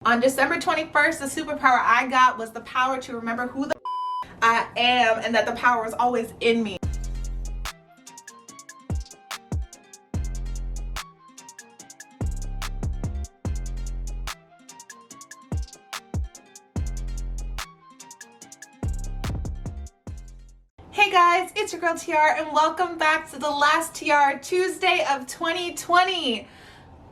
On December 21st, the superpower I got was the power to remember who the I am and that the power is always in me. Hey guys, it's your girl Tiarra and welcome back to the last Tiarra Tuesday of 2020.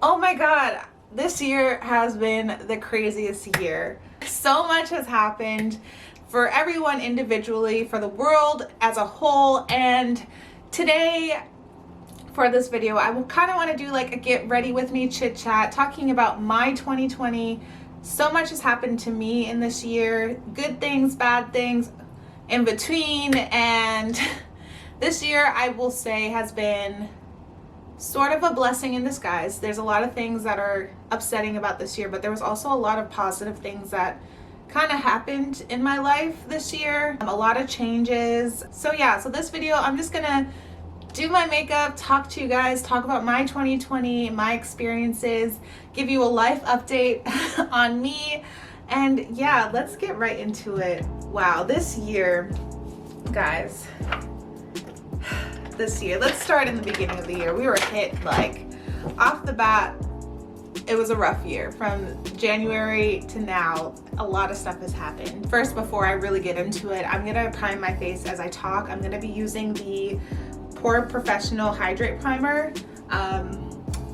Oh my god, this year has been the craziest year. So much has happened for everyone individually, for the world as a whole, and today for this video I kind of want to do like a get ready with me chit chat talking about my 2020. So much has happened to me in this year, good things, bad things, in between, and this year I will say has been sort of a blessing in disguise. There's a lot of things that are upsetting about this year, but there was also a lot of positive things that kind of happened in my life this year. A lot of changes. So yeah, so this video I'm just gonna do my makeup, talk to you guys, talk about my 2020, my experiences, give you a life update on me. And yeah, let's get right into it. Wow, this year, guys, this year, let's start in the beginning of the year. We were hit like off the bat. It was a rough year. From January to now, a lot of stuff has happened. First, before I really get into it, I'm gonna prime my face as I talk. I'm gonna be using the Pore Professional Hydrate Primer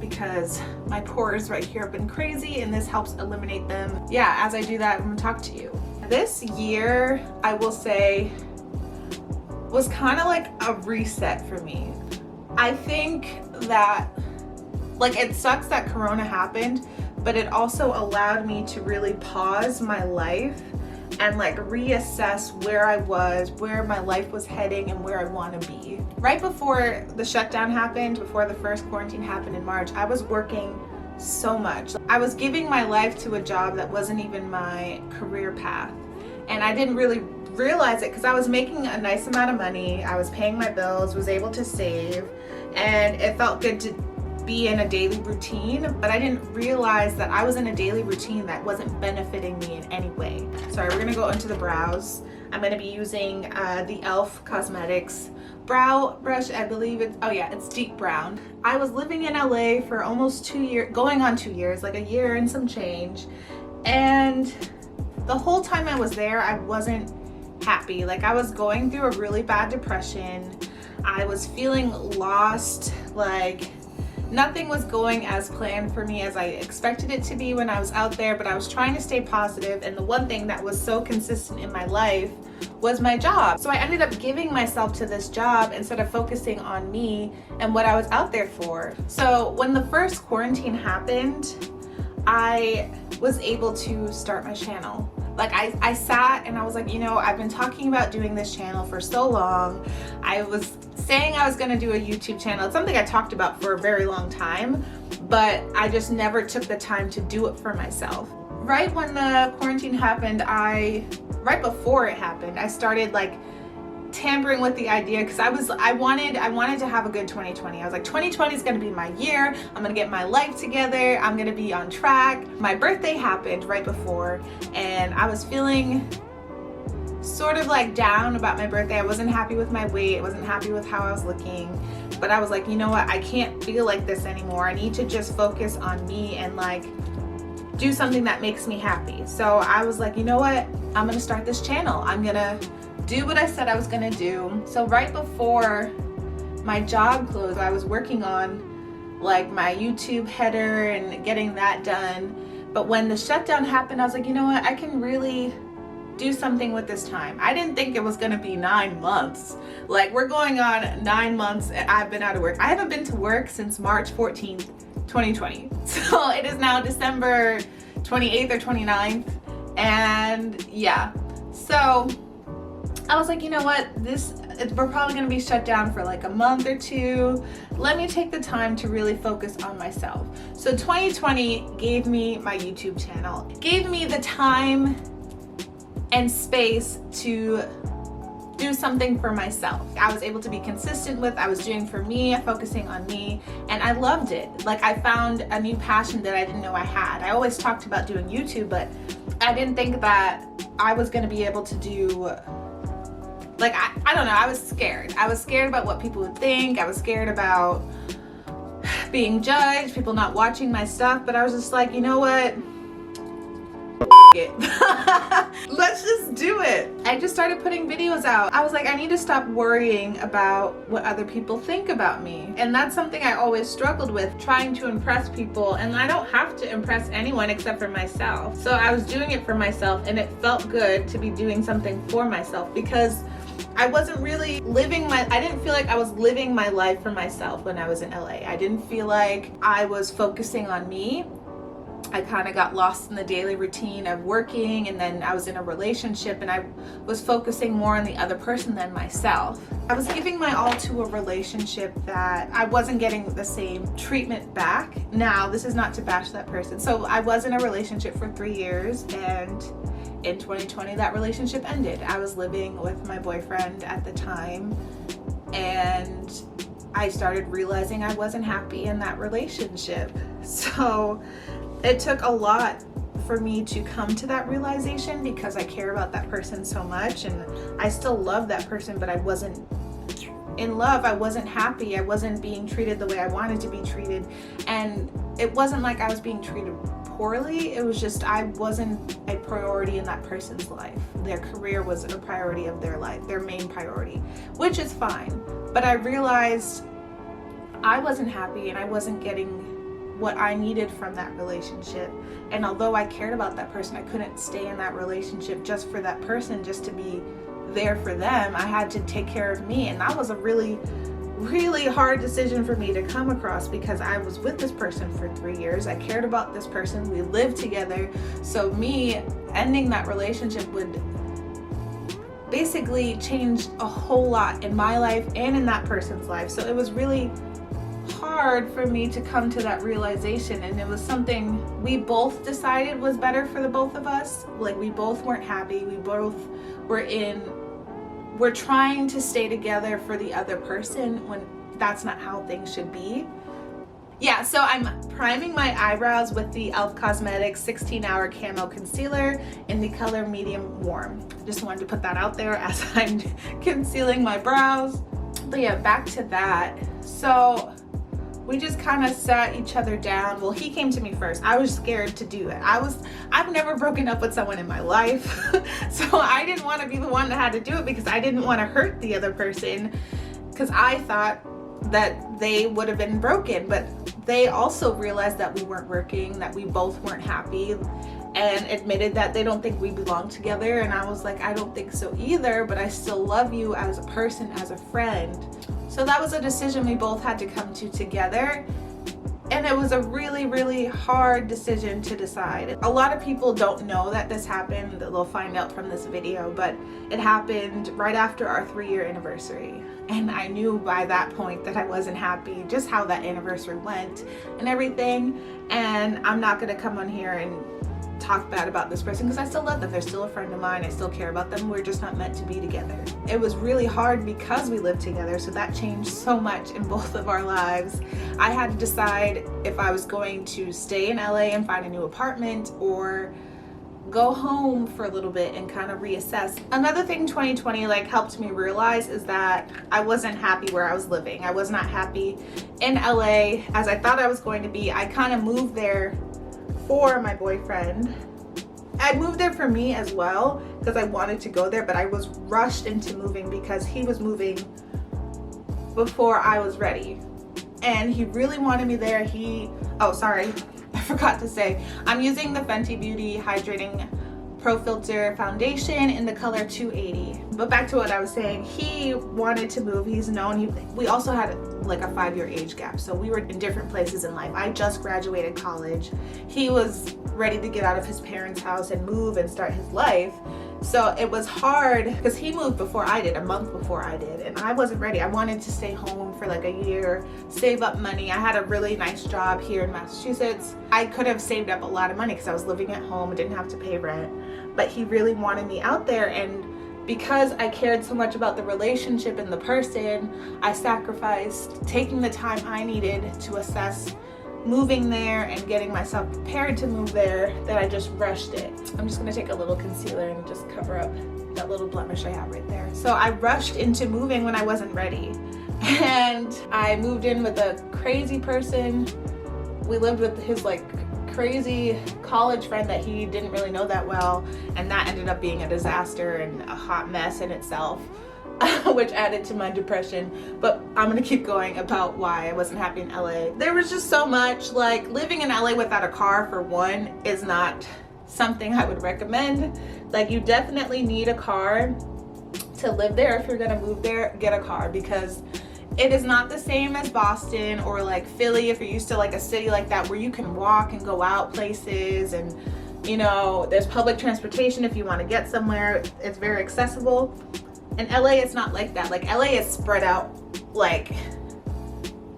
because my pores right here have been crazy and this helps eliminate them. Yeah, as I do that, I'm gonna talk to you. This year, I will say, was kind of like a reset for me. I think that, like, it sucks that Corona happened, but it also allowed me to really pause my life and like reassess where I was, where my life was heading, and where I want to be. Right before the shutdown happened, before the first quarantine happened in March, I was working so much. I was giving my life to a job that wasn't even my career path, and I didn't really realize it because I was making a nice amount of money, I was paying my bills, was able to save, and it felt good to be in a daily routine, but I didn't realize that I was in a daily routine that wasn't benefiting me in any way. Sorry, we're gonna go into the brows. I'm gonna be using the e.l.f. Cosmetics brow brush. I believe it's, oh yeah, it's deep brown. I was living in LA for almost 2 years, going on 2 years, like a year and some change, and the whole time I was there, I wasn't happy. Like, I was going through a really bad depression. I was feeling lost, like nothing was going as planned for me as I expected it to be when I was out there, but I was trying to stay positive, and the one thing that was so consistent in my life was my job. So I ended up giving myself to this job instead of focusing on me and what I was out there for. So when the first quarantine happened, I was able to start my channel. Like, I sat and I was like, you know, I've been talking about doing this channel for so long. I was saying I was gonna do a YouTube channel. It's something I talked about for a very long time, but I just never took the time to do it for myself. Right when the quarantine happened, right before it happened, I started like tampering with the idea because I wanted to have a good 2020. I was like, 2020 is going to be my year. I'm going to get my life together. I'm going to be on track. My birthday happened right before, and I was feeling sort of like down about my birthday. I wasn't happy with my weight. I wasn't happy with how I was looking, but I was like, you know what? I can't feel like this anymore. I need to just focus on me and like do something that makes me happy. So I was like, you know what? I'm going to start this channel. I'm going to do what I said I was gonna do. So right before my job closed, I was working on like my YouTube header and getting that done. But when the shutdown happened, I was like, you know what? I can really do something with this time. I didn't think it was gonna be 9 months. Like, we're going on 9 months and I've been out of work. I haven't been to work since March 14th, 2020. So it is now December 28th or 29th. And yeah, so I was like, you know what, we're probably gonna be shut down for like a month or two. Let me take the time to really focus on myself. So 2020 gave me my YouTube channel, gave me the time and space to do something for myself. I was able to be consistent with, I was doing for me, focusing on me, and I loved it. Like, I found a new passion that I didn't know I had. I always talked about doing YouTube, but I didn't think that I was gonna be able to do, like, I don't know, I was scared. I was scared about what people would think. I was scared about being judged, people not watching my stuff, but I was just like, you know what? It. Let's just do it. I just started putting videos out. I was like, I need to stop worrying about what other people think about me. And that's something I always struggled with, trying to impress people. And I don't have to impress anyone except for myself. So I was doing it for myself, and it felt good to be doing something for myself, because I wasn't really I didn't feel like I was living my life for myself when I was in LA. I didn't feel like I was focusing on me. I kind of got lost in the daily routine of working, and then I was in a relationship and I was focusing more on the other person than myself. I was giving my all to a relationship that I wasn't getting the same treatment back. Now, this is not to bash that person. So I was in a relationship for 3 years, and in 2020 that relationship ended. I was living with my boyfriend at the time, and I started realizing I wasn't happy in that relationship. So it took a lot for me to come to that realization, because I care about that person so much, and I still love that person, but I wasn't in love. I wasn't happy. I wasn't being treated the way I wanted to be treated. And it wasn't like I was being treated poorly. It was just I wasn't a priority in that person's life. Their career was a priority of their life, their main priority, which is fine. But I realized I wasn't happy, and I wasn't getting what I needed from that relationship. And although I cared about that person, I couldn't stay in that relationship just for that person, just to be there for them. I had to take care of me, and that was a really hard decision for me to come across, because I was with this person for 3 years. I cared about this person. We lived together. So me ending that relationship would basically change a whole lot in my life and in that person's life. So it was really hard for me to come to that realization, and it was something we both decided was better for the both of us. Like, we both weren't happy. We both we're trying to stay together for the other person when that's not how things should be. Yeah, so I'm priming my eyebrows with the e.l.f. Cosmetics 16-hour camo concealer in the color medium warm. Just wanted to put that out there as I'm concealing my brows. But yeah, back to that. So we just kind of sat each other down. Well, he came to me first. I was scared to do it. I've never broken up with someone in my life. So I didn't want to be the one that had to do it, because I didn't want to hurt the other person, because I thought that they would have been broken. But they also realized that we weren't working, that we both weren't happy, and admitted that they don't think we belong together. And I was like, I don't think so either, but I still love you as a person, as a friend. So that was a decision we both had to come to together. And it was a really hard decision to decide. A lot of people don't know that this happened. They'll find out from this video, but it happened right after our 3-year anniversary. And I knew by that point that I wasn't happy, just how that anniversary went and everything. And I'm not gonna come on here and talk bad about this person, because I still love them. They're still a friend of mine. I still care about them. We're just not meant to be together. It was really hard because we lived together, so that changed so much in both of our lives. I had to decide if I was going to stay in LA and find a new apartment, or go home for a little bit and kind of reassess. Another thing 2020 helped me realize is that I wasn't happy where I was living. I was not happy in LA as I thought I was going to be. I kind of moved there for my boyfriend. I moved there for me as well, because I wanted to go there, but I was rushed into moving because he was moving before I was ready. And he really wanted me there. Oh, sorry, I forgot to say, I'm using the Fenty Beauty Hydrating Pro Filter Foundation in the color 280. But back to what I was saying, he wanted to move. He's known, we also had like a 5-year age gap, so we were in different places in life. I just graduated college. He was ready to get out of his parents' house and move and start his life. So it was hard because he moved before I did, a month before I did, and I wasn't ready. I wanted to stay home for like a year, save up money. I had a really nice job here in Massachusetts. I could have saved up a lot of money because I was living at home and didn't have to pay rent, but he really wanted me out there, and because I cared so much about the relationship and the person, I sacrificed taking the time I needed to assess moving there and getting myself prepared to move there, that I just rushed it. I'm just gonna take a little concealer and just cover up that little blemish I have right there. So I rushed into moving when I wasn't ready. And I moved in with a crazy person. We lived with his like crazy college friend that he didn't really know that well, and that ended up being a disaster and a hot mess in itself. Which added to my depression, but I'm gonna keep going about why I wasn't happy in LA. There was just so much, like living in LA without a car for one is not something I would recommend. Like you definitely need a car to live there. If you're gonna move there, get a car, because it is not the same as Boston or like Philly if you're used to like a city like that where you can walk and go out places, and you know, there's public transportation if you want to get somewhere. It's very accessible. In LA, it's not like that. Like LA is spread out like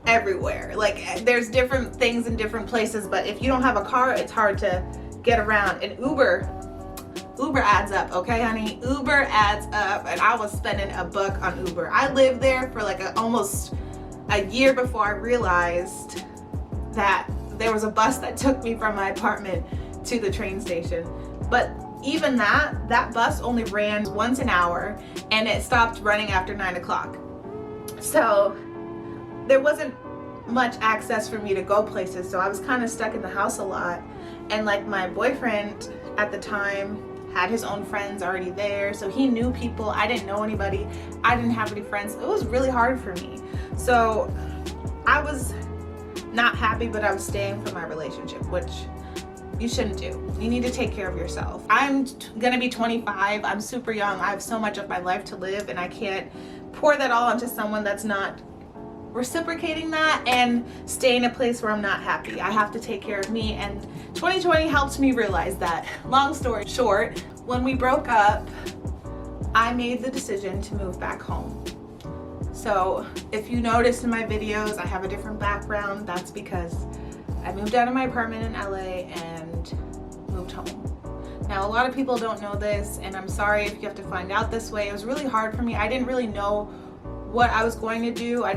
everywhere. Like there's different things in different places, but if you don't have a car, it's hard to get around. And Uber adds up, okay, honey? Uber adds up, and I was spending $1 on Uber. I lived there for like almost a year before I realized that there was a bus that took me from my apartment to the train station. But even that bus only ran once an hour, and it stopped running after 9 o'clock. So there wasn't much access for me to go places, so I was kind of stuck in the house a lot. And like my boyfriend at the time had his own friends already there, so he knew people. I didn't know anybody. I didn't have any friends. It was really hard for me. So I was not happy, but I was staying for my relationship, which you shouldn't do. You need to take care of yourself. I'm gonna be 25. I'm super young. I have so much of my life to live, and I can't pour that all onto someone that's not reciprocating that and stay in a place where I'm not happy. I have to take care of me, and 2020 helped me realize that. Long story short, when we broke up, I made the decision to move back home. So if you noticed in my videos, I have a different background. That's because I moved out of my apartment in LA and moved home. Now, a lot of people don't know this, and I'm sorry if you have to find out this way. It was really hard for me. I didn't really know what I was going to do. I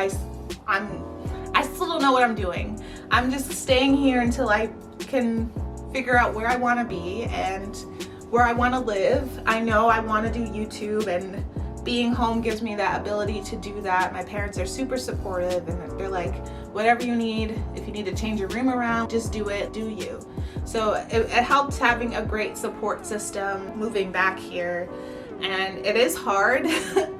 still don't know what I'm doing. I'm just staying here until I can figure out where I want to be and where I want to live. I know I want to do YouTube, and being home gives me that ability to do that. My parents are super supportive, and they're like, whatever you need, if you need to change your room around, just do it, do you. So it helped having a great support system moving back here. And it is hard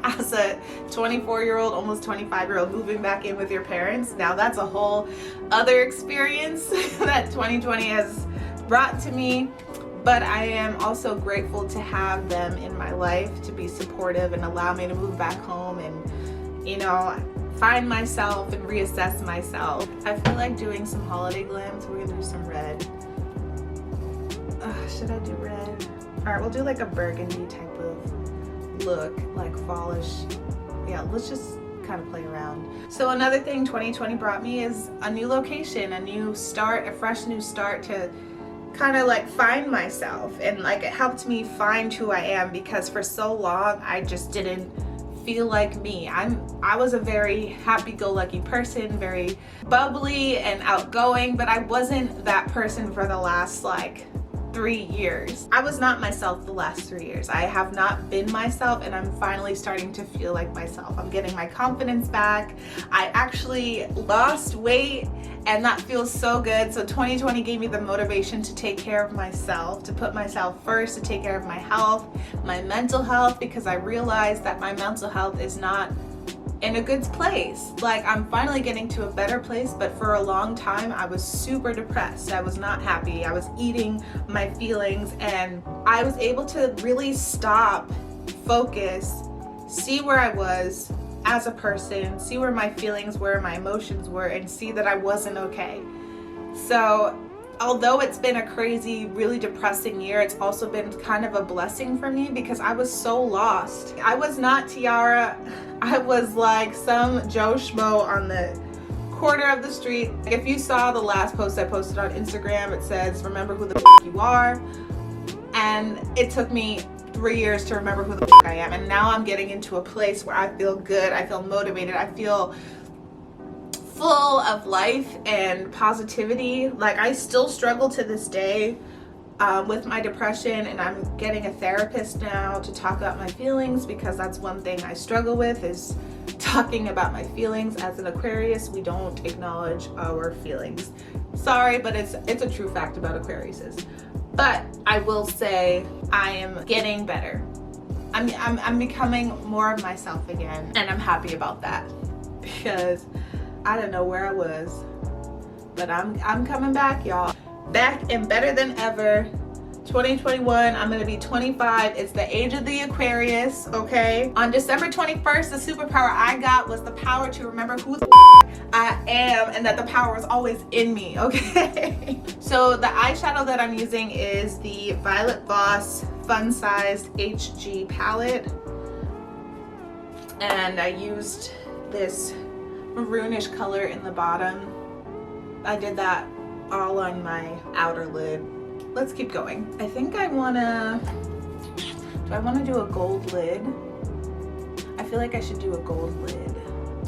as a 24-year-old, almost 25-year-old moving back in with your parents. Now that's a whole other experience that 2020 has brought to me. But I am also grateful to have them in my life to be supportive and allow me to move back home and, you know, find myself and reassess myself. I feel like doing some holiday glam, so we're gonna do some red. Should I do red? All right, we'll do like a burgundy type of look, like fallish. Yeah, let's just kind of play around. So another thing 2020 brought me is a new location, a new start, a fresh new start to kind of like find myself, and like it helped me find who I am, because for so long I just didn't feel like me. I was a very happy-go-lucky person, very bubbly and outgoing, but I wasn't that person for the last like 3 years. I was not myself the last 3 years. I have not been myself, and I'm finally starting to feel like myself. I'm getting my confidence back. I actually lost weight, and that feels so good. So 2020 gave me the motivation to take care of myself, to put myself first, to take care of my health, my mental health, because I realized that my mental health is not in a good place. Like, I'm finally getting to a better place, but for a long time I was super depressed. I was not happy. I was eating my feelings, and I was able to really stop, focus, see where I was as a person, see where my feelings were, my emotions were, and see that I wasn't okay. So although it's been a crazy, really depressing year, it's also been kind of a blessing for me, because I was so lost. I was not Tiarra. I was like some Joe Schmo on the corner of the street. If you saw the last post I posted on Instagram, it says, remember who the you are. And it took me 3 years to remember who the I am. And now I'm getting into a place where I feel good, I feel motivated, I feel full of life and positivity. Like, I still struggle to this day with my depression, and I'm getting a therapist now to talk about my feelings, because that's one thing I struggle with, is talking about my feelings. As an Aquarius, we don't acknowledge our feelings. Sorry, but it's a true fact about Aquariuses. But I will say I am getting better. I'm becoming more of myself again, and I'm happy about that, because I don't know where I was, but I'm coming back, y'all. Back and better than ever. 2021, I'm gonna be 25. It's the age of the Aquarius, okay? On December 21st, the superpower I got was the power to remember who the I am, and that the power is always in me, okay? So the eyeshadow that I'm using is the Violet Voss Fun Sized HG palette. And I used this maroonish color in the bottom. I did that all on my outer lid. Let's keep going. I think do I wanna do a gold lid? I feel like I should do a gold lid.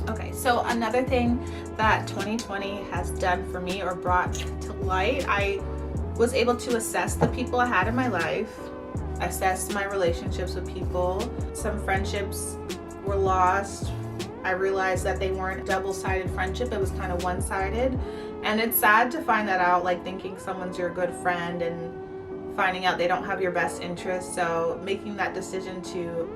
Okay, so another thing that 2020 has done for me, or brought to light, I was able to assess the people I had in my life, assess my relationships with people. Some friendships were lost. I realized that they weren't double-sided friendship, it was kind of one-sided. And it's sad to find that out, like thinking someone's your good friend and finding out they don't have your best interest. So making that decision to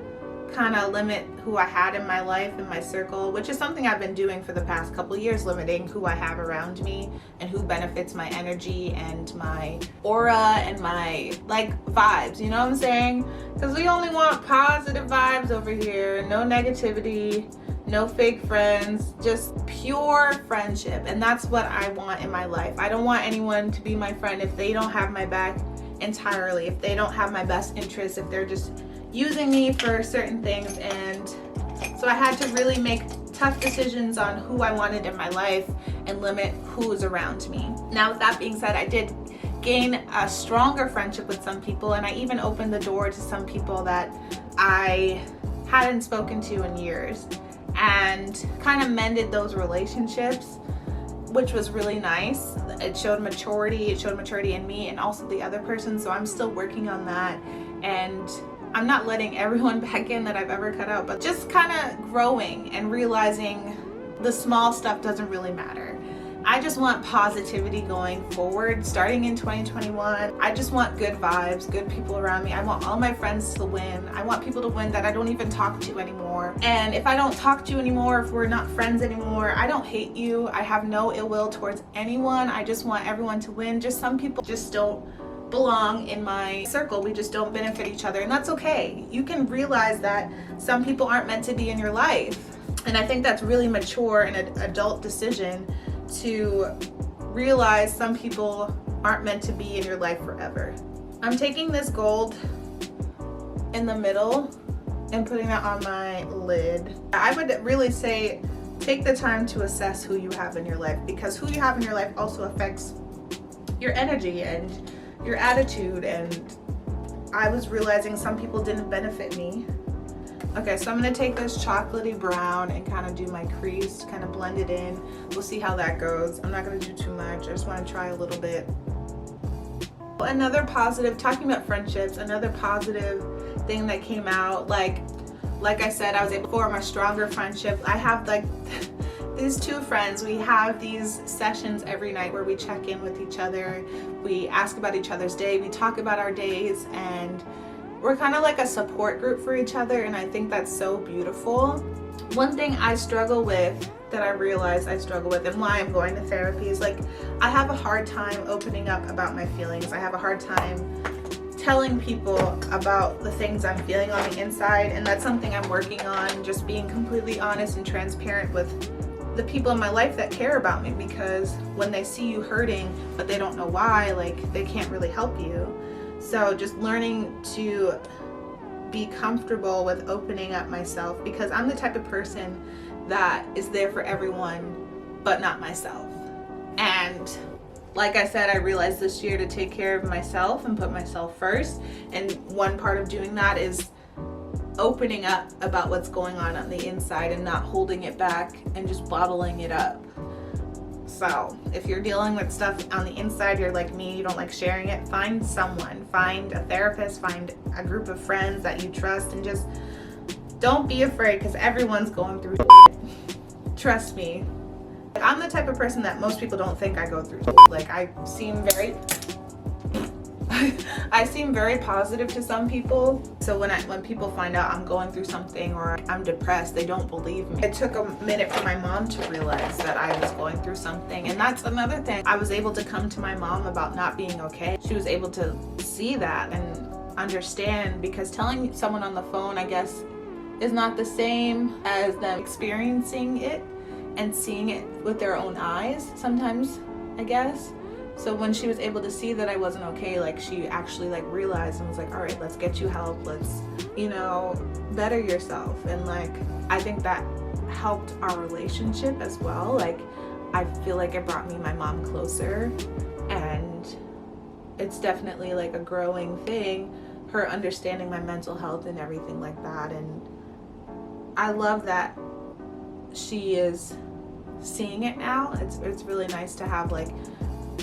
kind of limit who I had in my life, in my circle, which is something I've been doing for the past couple years, limiting who I have around me and who benefits my energy and my aura and my vibes, you know what I'm saying? Because we only want positive vibes over here, no negativity, no fake friends, just pure friendship. And that's what I want in my life. I don't want anyone to be my friend if they don't have my back entirely, if they don't have my best interests, if they're just using me for certain things. And so I had to really make tough decisions on who I wanted in my life and limit who's around me. Now, with that being said, I did gain a stronger friendship with some people, and I even opened the door to some people that I hadn't spoken to in years, and kind of mended those relationships, which was really nice. It showed maturity in me and also the other person. So I'm still working on that, and I'm not letting everyone back in that I've ever cut out, but just kind of growing and realizing the small stuff doesn't really matter. I just want positivity going forward, starting in 2021. I just want good vibes, good people around me. I want all my friends to win. I want people to win that I don't even talk to anymore. And if I don't talk to you anymore, if we're not friends anymore, I don't hate you. I have no ill will towards anyone. I just want everyone to win. Just some people just don't belong in my circle. We just don't benefit each other, and that's okay. You can realize that some people aren't meant to be in your life. And I think that's really mature and an adult decision, to realize some people aren't meant to be in your life forever. I'm taking this gold in the middle and putting that on my lid. I would really say take the time to assess who you have in your life, because who you have in your life also affects your energy and your attitude. And I was realizing some people didn't benefit me. Okay, so I'm gonna take this chocolatey brown and kind of do my crease, kind of blend it in. We'll see how that goes. I'm not gonna do too much. I just wanna try a little bit. Another positive, talking about friendships, another positive thing that came out, like I said, I was able to form a stronger friendship. I have these two friends. We have these sessions every night where we check in with each other. We ask about each other's day. We talk about our days, and we're kind of like a support group for each other, and I think that's so beautiful. One thing I struggle with, that I realize I struggle with, and why I'm going to therapy, is I have a hard time opening up about my feelings. I have a hard time telling people about the things I'm feeling on the inside, and that's something I'm working on, just being completely honest and transparent with the people in my life that care about me, because when they see you hurting but they don't know why, they can't really help you. So just learning to be comfortable with opening up myself, because I'm the type of person that is there for everyone but not myself. And Like I said, I realized this year to take care of myself and put myself first. And one part of doing that is opening up about what's going on the inside and not holding it back and just bottling it up. So if you're dealing with stuff on the inside, you're like me, you don't like sharing it, find someone, find a therapist, find a group of friends that you trust, and just don't be afraid, because everyone's going through shit. Trust me. I'm the type of person that most people don't think I go through shit. Like I seem very positive to some people. So when people find out I'm going through something or I'm depressed, they don't believe me. It took a minute for my mom to realize that I was going through something. And that's another thing. I was able to come to my mom about not being okay. She was able to see that and understand, because telling someone on the phone, I guess, is not the same as them experiencing it and seeing it with their own eyes sometimes, I guess. So when she was able to see that I wasn't okay, like she actually like realized and was like, all right, let's get you help. Let's, better yourself. And like, I think that helped our relationship as well. Like, I feel like it brought me and my mom closer, and it's definitely like a growing thing, her understanding my mental health and everything like that. And I love that she is seeing it now. It's really nice to have, like,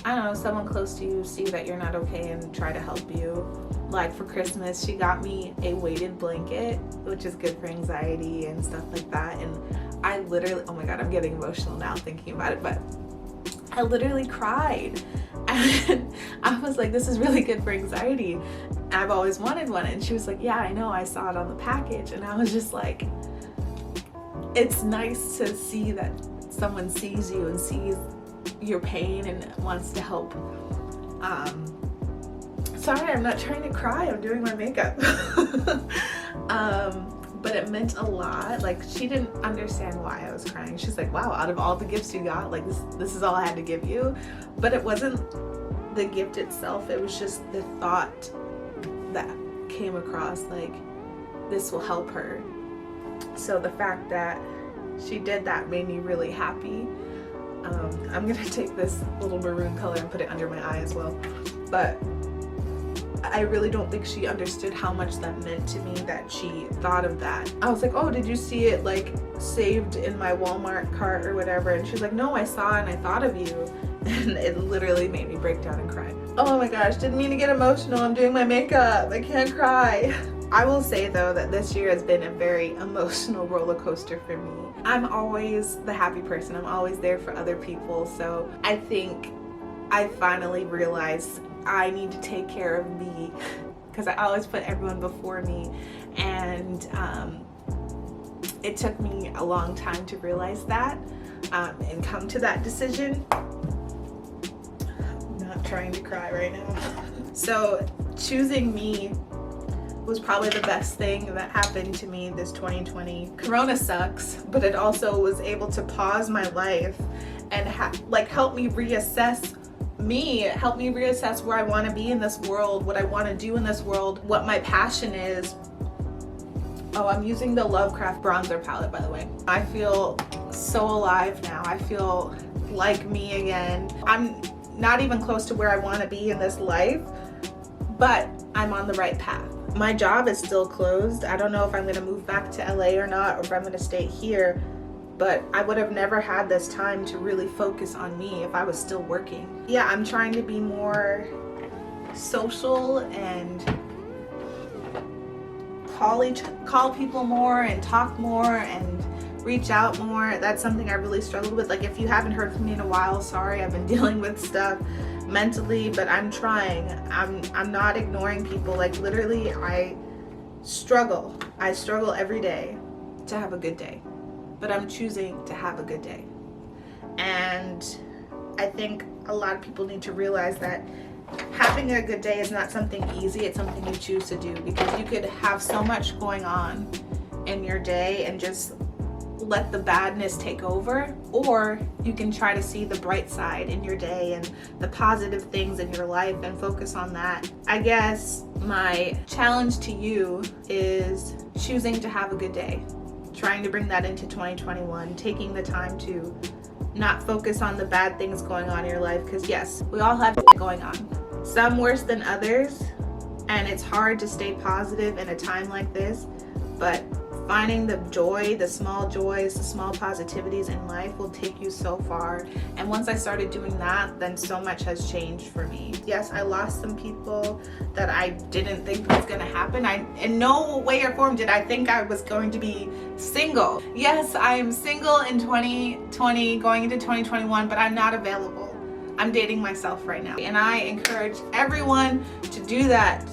I don't know, someone close to you see that you're not okay and try to help you. Like for Christmas, she got me a weighted blanket, which is good for anxiety and stuff like that. And I literally, oh my God, I'm getting emotional now thinking about it, but I literally cried. And I was like, this is really good for anxiety. I've always wanted one. And she was like, yeah, I know, I saw it on the package. And I was just like, it's nice to see that someone sees you and sees your pain and wants to help. Sorry, I'm not trying to cry, I'm doing my makeup. But it meant a lot. Like, she didn't understand why I was crying. She's like, wow, out of all the gifts you got, like this is all I had to give you. But it wasn't the gift itself, it was just the thought that came across, like, this will help her. So the fact that she did that made me really happy. I'm gonna take this little maroon color and put it under my eye as well. But I really don't think she understood how much that meant to me, that she thought of that. I was like, oh, did you see it like saved in my Walmart cart or whatever? And she's like, no, I saw it and I thought of you. And it literally made me break down and cry. Oh my gosh, didn't mean to get emotional. I'm doing my makeup. I can't cry. I will say though that this year has been a very emotional roller coaster for me. I'm always the happy person. I'm always there for other people. So I think I finally realized I need to take care of me, because I always put everyone before me. And it took me a long time to realize that and come to that decision. I'm not trying to cry right now. So choosing me was probably the best thing that happened to me this 2020. Corona sucks, but it also was able to pause my life and help me reassess help me reassess where I want to be in this world, what I want to do in this world, what my passion is. Oh, I'm using the Lovecraft bronzer palette, by the way. I feel so alive now. I feel like me again. I'm not even close to where I want to be in this life, but I'm on the right path. My job is still closed. I don't know if I'm going to move back to LA or not, or if I'm going to stay here, but I would have never had this time to really focus on me if I was still working. Yeah, I'm trying to be more social and call people more and talk more and reach out more. That's something I really struggled with. Like, if you haven't heard from me in a while, sorry, I've been dealing with stuff mentally, but I'm trying. I'm not ignoring people. Like, literally, I struggle every day to have a good day, but I'm choosing to have a good day. And I think a lot of people need to realize that having a good day is not something easy. It's something you choose to do, because you could have so much going on in your day and just let the badness take over, or you can try to see the bright side in your day and the positive things in your life and focus on that. I guess my challenge to you is choosing to have a good day, trying to bring that into 2021, taking the time to not focus on the bad things going on in your life, because yes, we all have going on, some worse than others, and it's hard to stay positive in a time like this. But finding the joy, the small joys, the small positivities in life will take you so far. And once I started doing that, then so much has changed for me. Yes, I lost some people that I didn't think was gonna happen. In no way or form did I think I was going to be single. Yes, I am single in 2020, going into 2021, but I'm not available. I'm dating myself right now. And I encourage everyone to do that.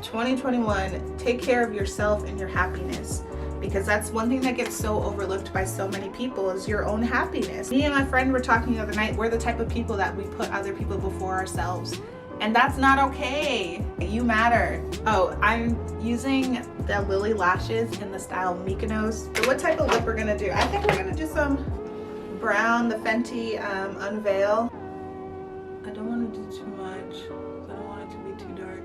2021, take care of yourself and your happiness, because that's one thing that gets so overlooked by so many people, is your own happiness. Me and my friend were talking the other night, we're the type of people that we put other people before ourselves, and that's not okay. You matter. Oh, I'm using the Lily lashes in the style Mykonos. So what type of lip we're gonna do? I think we're gonna do some brown, the Fenty Unveil. I don't want to do too much. I don't want it to be too dark.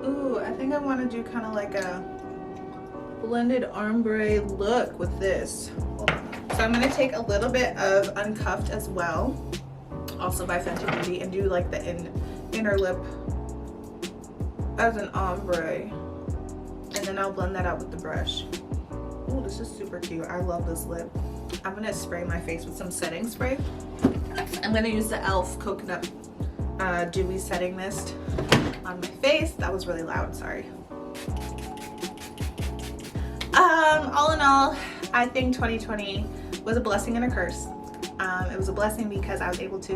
Ooh, I think I want to do kind of like a blended ombre look with this. So I'm going to take a little bit of Uncuffed as well, also by Fenty Beauty, and do like the inner lip as an ombre, and then I'll blend that out with the brush. Ooh, this is super cute. I love this lip. I'm going to spray my face with some setting spray. I'm going to use the e.l.f. Coconut Dewy Setting Mist on my face. That was really loud, sorry. All in all, I think 2020 was a blessing and a curse. It was a blessing because I was able to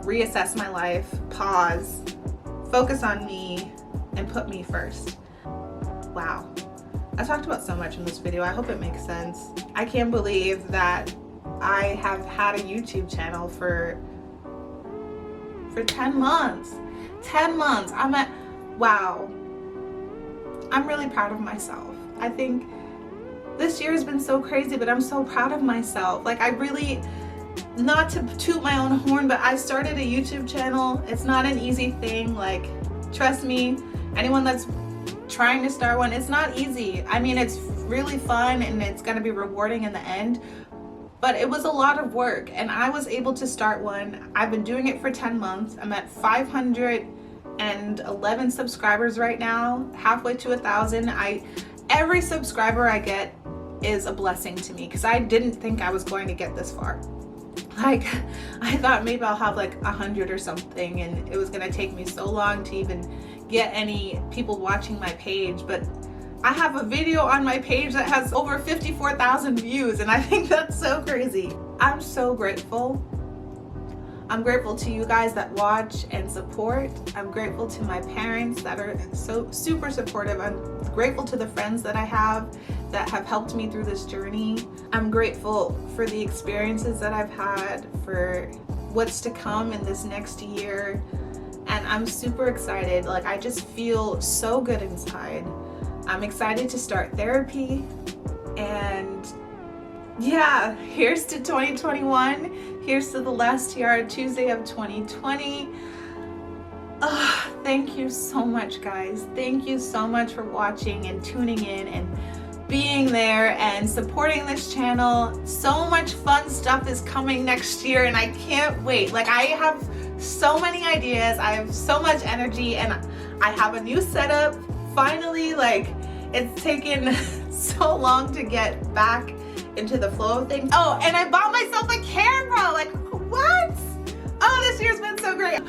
reassess my life, pause, focus on me, and put me first. Wow. I talked about so much in this video. I hope it makes sense. I can't believe that I have had a YouTube channel for 10 months. 10 months. Wow. I'm really proud of myself. I think this year has been so crazy, but I'm so proud of myself. Like, I really, not to toot my own horn, but I started a YouTube channel. It's not an easy thing. Like, trust me, anyone that's trying to start one, it's not easy. I mean, it's really fun and it's gonna be rewarding in the end, but it was a lot of work, and I was able to start one. I've been doing it for 10 months. I'm at 511 subscribers right now, halfway to 1,000. Every subscriber I get is a blessing to me, because I didn't think I was going to get this far. Like, I thought maybe I'll have like 100 or something, and it was gonna take me so long to even get any people watching my page. But I have a video on my page that has over 54,000 views, and I think that's so crazy. I'm so grateful. I'm grateful to you guys that watch and support. I'm grateful to my parents that are so super supportive. I'm grateful to the friends that I have that have helped me through this journey. I'm grateful for the experiences that I've had, for what's to come in this next year. And I'm super excited. Like, I just feel so good inside. I'm excited to start therapy, and yeah, here's to 2021. Here's to the last Tiarra Tuesday of 2020. Thank you so much, guys. Thank you so much for watching and tuning in and being there and supporting this channel. So much fun stuff is coming next year, and I can't wait. Like, I have so many ideas. I have so much energy, and I have a new setup. Finally, like, it's taken so long to get back into the flow of things. Oh, and I bought myself a camera. Like, what? Oh, this year's been so great.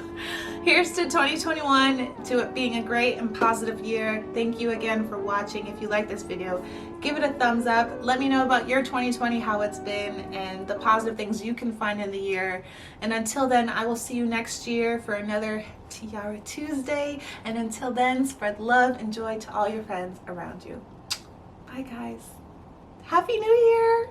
Here's to 2021, to it being a great and positive year. Thank you again for watching. If you like this video, give it a thumbs up. Let me know about your 2020, how it's been, and the positive things you can find in the year. And until then, I will see you next year for another Tiarra Tuesday. And until then, spread love and joy to all your friends around you. Bye, guys. Happy New Year!